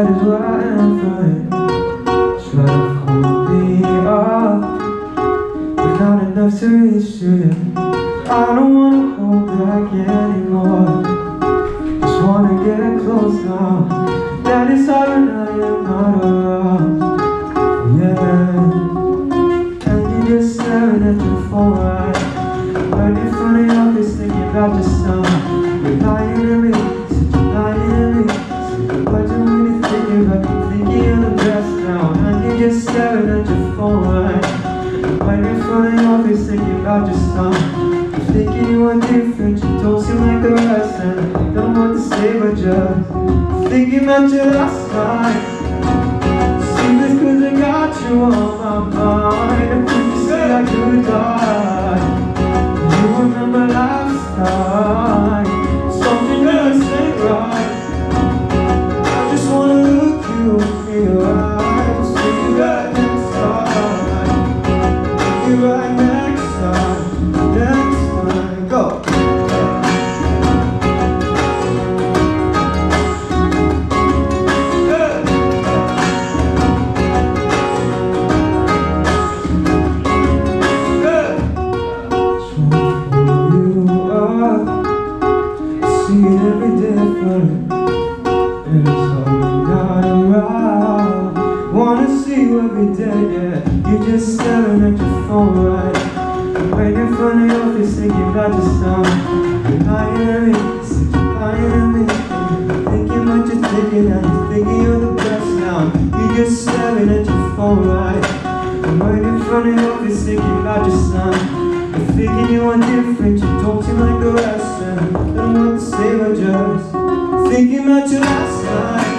that is what I am for. Try to hold me up, but not enough to reach to you. I don't wanna hold back anymore. Just wanna get close now. That is all when I am not around. Yeah, and you just staring at your phone right. Right in front of your face, thinking about your son. You're lying to me, said you're lying to me. Said what you really thinking about? Thinking you're the best now. And you just staring at your phone right. Right in front of your face, thinking about your son. You're thinking you are different, you don't seem like the rest. And I don't want to say but just thinking about your last night. See this cause I got you on my mind. And you say I could die. You remember last time something doesn't ain't right. I just wanna look you in your eyes. Take you back next time. Take you back next time. Next time, go. See it every day different, and it's only not around. Wanna see you every day, yeah. You're just staring at your phone, right? Right in front of your face, thinking about your son. You're lying at me, said you're lying at me. Thinking what you're thinking, and you're thinking you're the best now. You're just staring at your phone, right? Right in front of your face, thinking about your son. You're thinking you are different, you don't seem like the rest. And I don't want to say but just thinking about your last night.